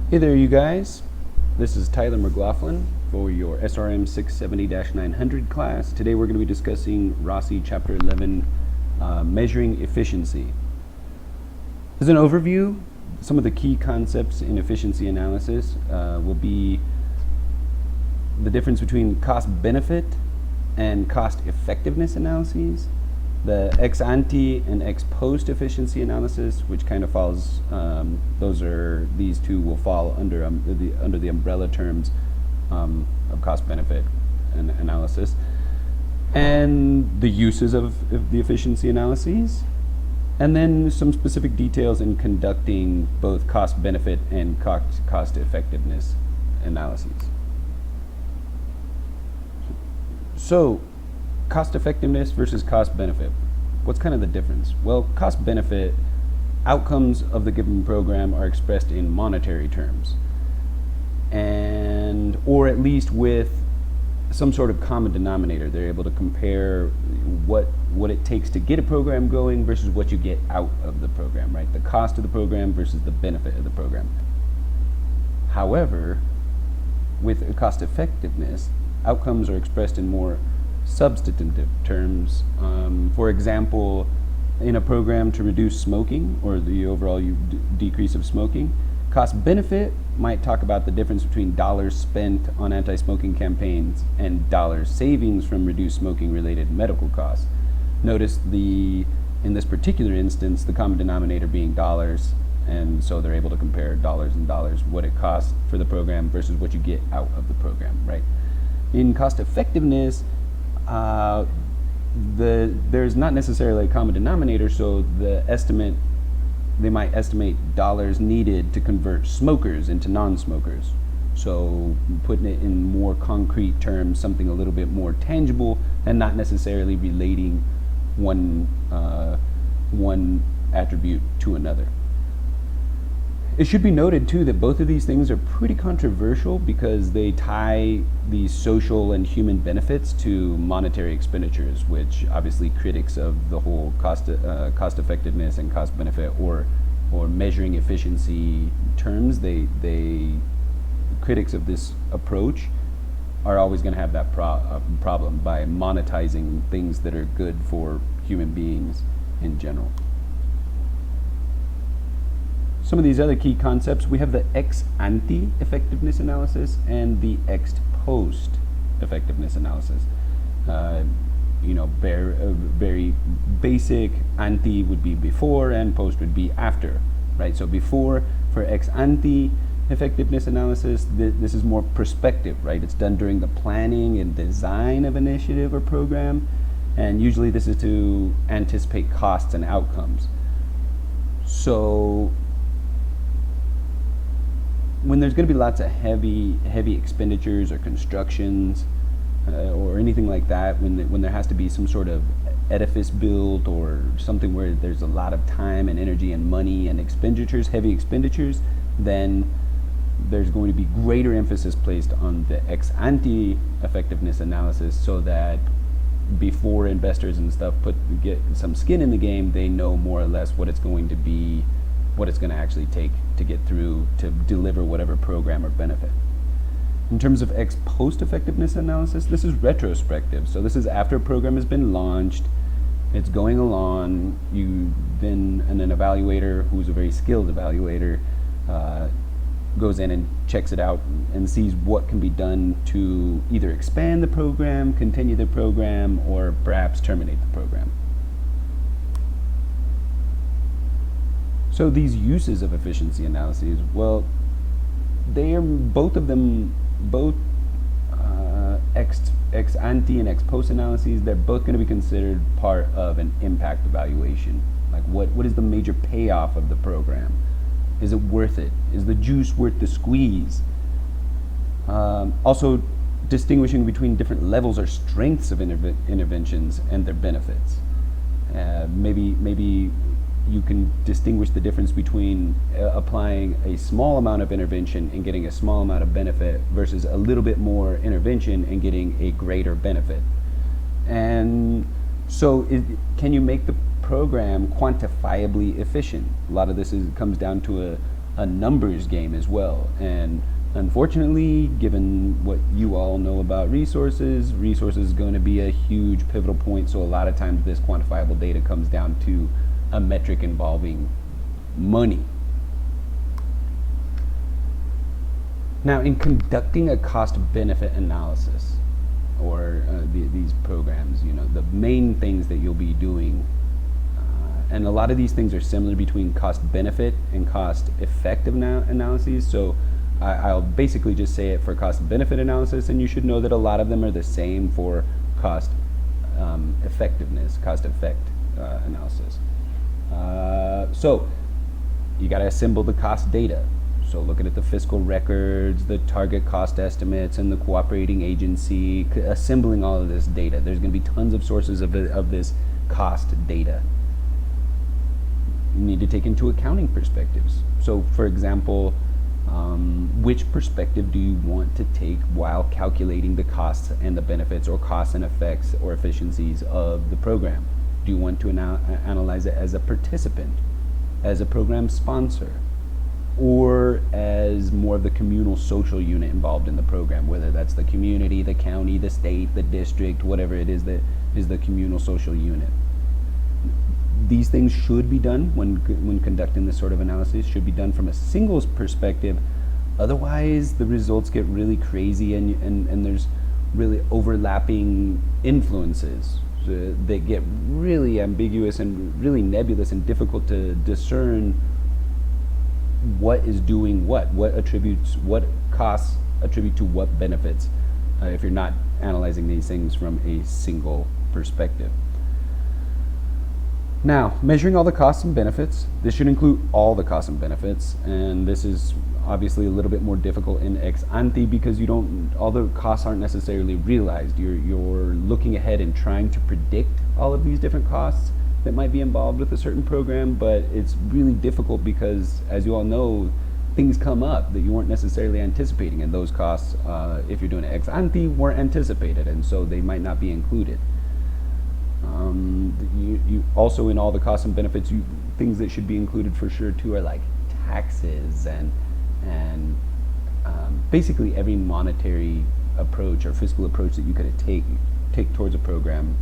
Hey there, you guys. This is Tyler McLaughlin for your SRM 670-900 class. Today we're going to be discussing Rossi Chapter 11, Measuring Efficiency. As an overview, some of the key concepts in efficiency analysis will be the difference between cost-benefit and cost-effectiveness analyses, the ex-ante and ex-post efficiency analysis, which kind of falls, these two will fall under the umbrella terms of cost-benefit analysis, and the uses of the efficiency analyses, and then some specific details in conducting both cost-benefit and cost-effectiveness analyses. So, cost effectiveness versus cost benefit. What's kind of the difference? Well, cost benefit outcomes of the given program are expressed in monetary terms, and or at least with some sort of common denominator. They're able to compare what it takes to get a program going versus what you get out of the program, right? The cost of the program versus the benefit of the program. However, with cost effectiveness, outcomes are expressed in more substantive terms. For example, in a program to reduce smoking or the overall decrease of smoking, cost benefit might talk about the difference between dollars spent on anti-smoking campaigns and dollars savings from reduced smoking related medical costs. Notice in this particular instance, the common denominator being dollars, and so they're able to compare dollars and dollars, what it costs for the program versus what you get out of the program, right? In cost effectiveness, there's not necessarily a common denominator, so they might estimate dollars needed to convert smokers into non-smokers. So putting it in more concrete terms, something a little bit more tangible and not necessarily relating one attribute to another. It should be noted too that both of these things are pretty controversial because they tie these social and human benefits to monetary expenditures, which obviously critics of the whole cost effectiveness and cost benefit or measuring efficiency terms, critics of this approach are always going to have that problem by monetizing things that are good for human beings in general. Some of these other key concepts, we have the ex-ante effectiveness analysis and the ex-post effectiveness analysis. Very basic, ante would be before and post would be after, right? So before, for ex-ante effectiveness analysis, this is more prospective, right? It's done during the planning and design of an initiative or program, and usually this is to anticipate costs and outcomes. So when there's going to be lots of heavy expenditures or constructions or anything like that, when there has to be some sort of edifice built or something where there's a lot of time and energy and money and heavy expenditures, then there's going to be greater emphasis placed on the ex-ante effectiveness analysis, so that before investors and stuff get some skin in the game, they know more or less what it's going to be, what it's going to actually take to get through to deliver whatever program or benefit. In terms of ex-post effectiveness analysis, this is retrospective. So this is after a program has been launched, it's going along, an evaluator who's a very skilled evaluator goes in and checks it out and sees what can be done to either expand the program, continue the program, or perhaps terminate the program. So these uses of efficiency analyses, well, they are both ex-ante and ex-post analyses, they're both going to be considered part of an impact evaluation. Like what is the major payoff of the program? Is it worth it? Is the juice worth the squeeze? Also distinguishing between different levels or strengths of interventions and their benefits. Maybe you can distinguish the difference between applying a small amount of intervention and getting a small amount of benefit versus a little bit more intervention and getting a greater benefit. And so can you make the program quantifiably efficient? A lot of this comes down to a numbers game as well. And unfortunately, given what you all know about resources is going to be a huge pivotal point. So a lot of times this quantifiable data comes down to a metric involving money. Now, in conducting a cost-benefit analysis, or these programs, the main things that you'll be doing, and a lot of these things are similar between cost-benefit and cost-effective analyses. So I'll basically just say it for cost-benefit analysis, and you should know that a lot of them are the same for cost-effectiveness, cost-effect analysis. So you got to assemble the cost data. So looking at the fiscal records, the target cost estimates, and the cooperating agency, assembling all of this data. There's going to be tons of sources of this cost data. You need to take into accounting perspectives. So for example, which perspective do you want to take while calculating the costs and the benefits, or costs and effects or efficiencies of the program? Do you want to analyze it as a participant, as a program sponsor, or as more of the communal social unit involved in the program, whether that's the community, the county, the state, the district, whatever it is that is the communal social unit? These things should be done when conducting this sort of analysis, should be done from a single perspective. Otherwise, the results get really crazy, and there's really overlapping influences that get really ambiguous and really nebulous and difficult to discern what is doing what costs attribute to what benefits, if you're not analyzing these things from a single perspective. Now, measuring all the costs and benefits, this should include all the costs and benefits, and this is obviously a little bit more difficult in ex ante because all the costs aren't necessarily realized. You're looking ahead and trying to predict all of these different costs that might be involved with a certain program, but it's really difficult because, as you all know, things come up that you weren't necessarily anticipating, and those costs, if you're doing it ex ante, weren't anticipated, and so they might not be included. You also, in all the costs and benefits, things that should be included for sure too are like taxes and basically every monetary approach or fiscal approach that you could take towards a program,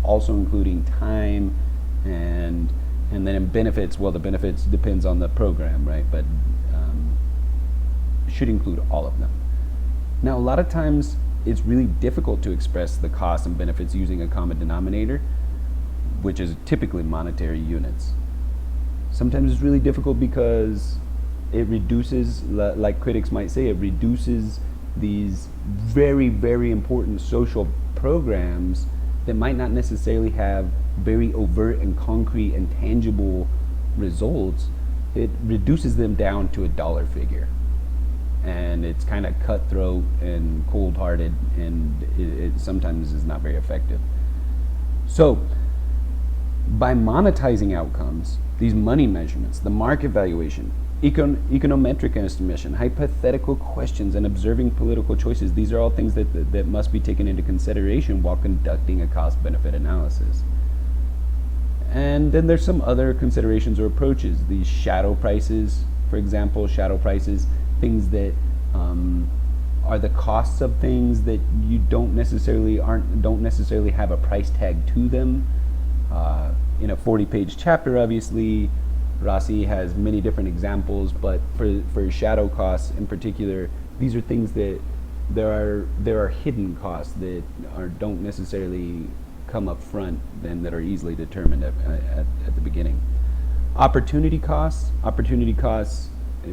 also including time and then in benefits. Well, the benefits depends on the program, right? But should include all of them. Now, a lot of times it's really difficult to express the costs and benefits using a common denominator, which is typically monetary units. Sometimes it's really difficult because it reduces, like critics might say, it reduces these very, very important social programs that might not necessarily have very overt and concrete and tangible results. It reduces them down to a dollar figure. And it's kind of cutthroat and cold-hearted, and it sometimes is not very effective. So, by monetizing outcomes, these money measurements, the market valuation, econometric estimation, hypothetical questions, and observing political choices, these are all things that must be taken into consideration while conducting a cost-benefit analysis. And then there's some other considerations or approaches. These shadow prices, for example, things that are the costs of things that you don't necessarily have a price tag to them. In a 40-page chapter, obviously, Rossi has many different examples, but for shadow costs in particular, these are things that there are hidden costs that don't necessarily come up front, and that are easily determined at the beginning. Opportunity costs,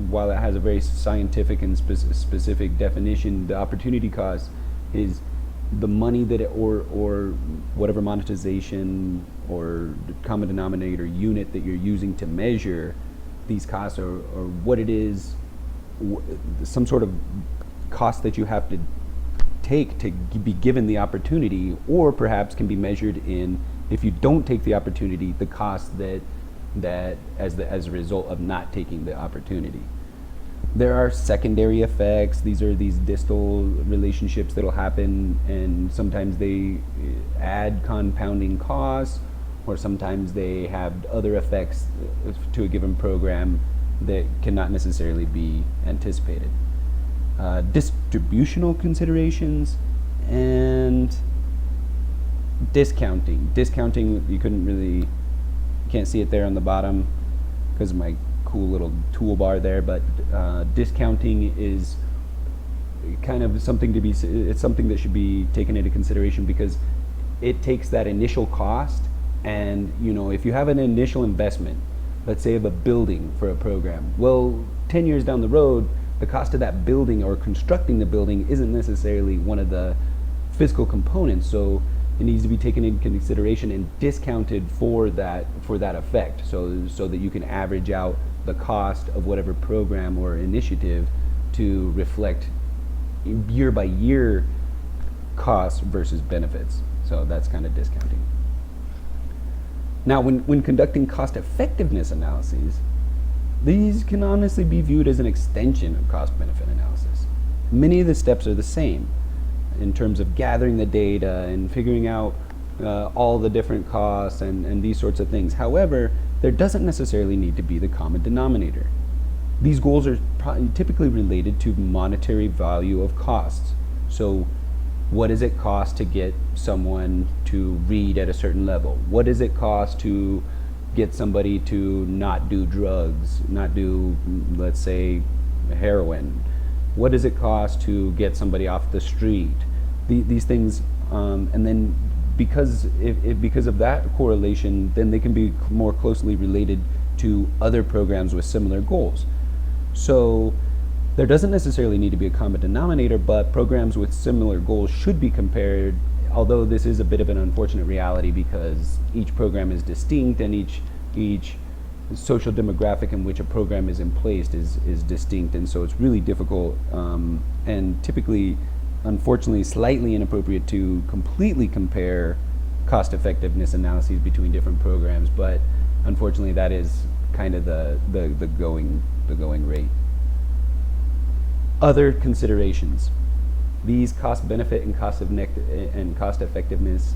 while it has a very scientific and specific definition, the opportunity cost is the money that or whatever monetization or common denominator unit that you're using to measure these costs, or what it is, some sort of cost that you have to take to be given the opportunity, or perhaps can be measured in, if you don't take the opportunity, the cost that as a result of not taking the opportunity. There are secondary effects. These are these distal relationships that'll happen, and sometimes they add compounding costs, or sometimes they have other effects to a given program that cannot necessarily be anticipated. Distributional considerations and discounting. Discounting, you can't see it there on the bottom because of my cool little toolbar there, but discounting is kind of something it's something that should be taken into consideration, because it takes that initial cost, and if you have an initial investment, let's say of a building for a program, well, 10 years down the road, the cost of that building or constructing the building isn't necessarily one of the fiscal components, so it needs to be taken into consideration and discounted for that effect, so that you can average out the cost of whatever program or initiative to reflect year by year costs versus benefits. So that's kind of discounting. Now, when conducting cost effectiveness analyses, these can honestly be viewed as an extension of cost benefit analysis. Many of the steps are the same in terms of gathering the data and figuring out all the different costs and these sorts of things. However, there doesn't necessarily need to be the common denominator. These goals are typically related to monetary value of costs. So what does it cost to get someone to read at a certain level? What does it cost to get somebody to not do drugs, not do, let's say, heroin? What does it cost to get somebody off the street? These things, and then because of that correlation, then they can be more closely related to other programs with similar goals. So there doesn't necessarily need to be a common denominator, but programs with similar goals should be compared, although this is a bit of an unfortunate reality because each program is distinct and each social demographic in which a program is placed is distinct, and so it's really difficult and typically, unfortunately, slightly inappropriate to completely compare cost effectiveness analyses between different programs, but unfortunately that is kind of the going rate. Other considerations. These cost benefit and cost effectiveness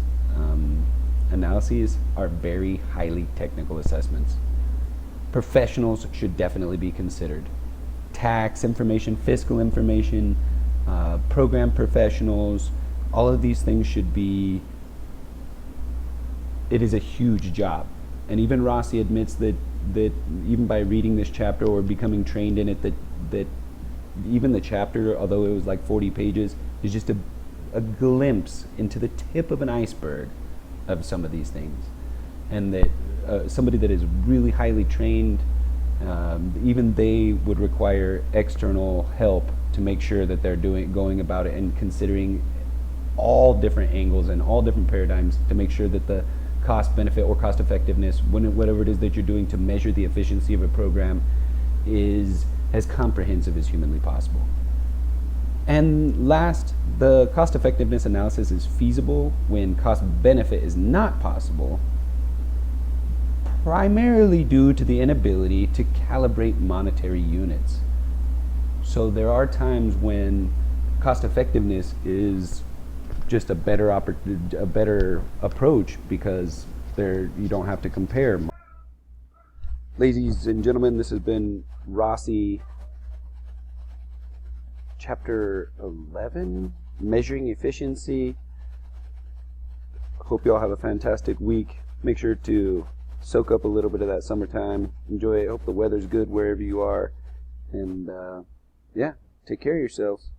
analyses are very highly technical assessments. Professionals should definitely be considered. Tax information, fiscal information, program professionals, all of these things should be, it is a huge job. And even Rossi admits that even by reading this chapter or becoming trained in it, that even the chapter, although it was like 40 pages, is just a glimpse into the tip of an iceberg of some of these things. And that somebody that is really highly trained, even they would require external help to make sure that they're going about it and considering all different angles and all different paradigms to make sure that the cost benefit or cost effectiveness, whatever it is that you're doing to measure the efficiency of a program, is as comprehensive as humanly possible. And last, the cost effectiveness analysis is feasible when cost benefit is not possible, primarily due to the inability to calibrate monetary units. So there are times when cost effectiveness is just a better approach because you don't have to compare. Ladies and gentlemen, this has been Rossi Chapter 11, Measuring Efficiency. Hope you all have a fantastic week. Make sure to soak up a little bit of that summertime. Enjoy it. Hope the weather's good wherever you are. And yeah, take care of yourselves.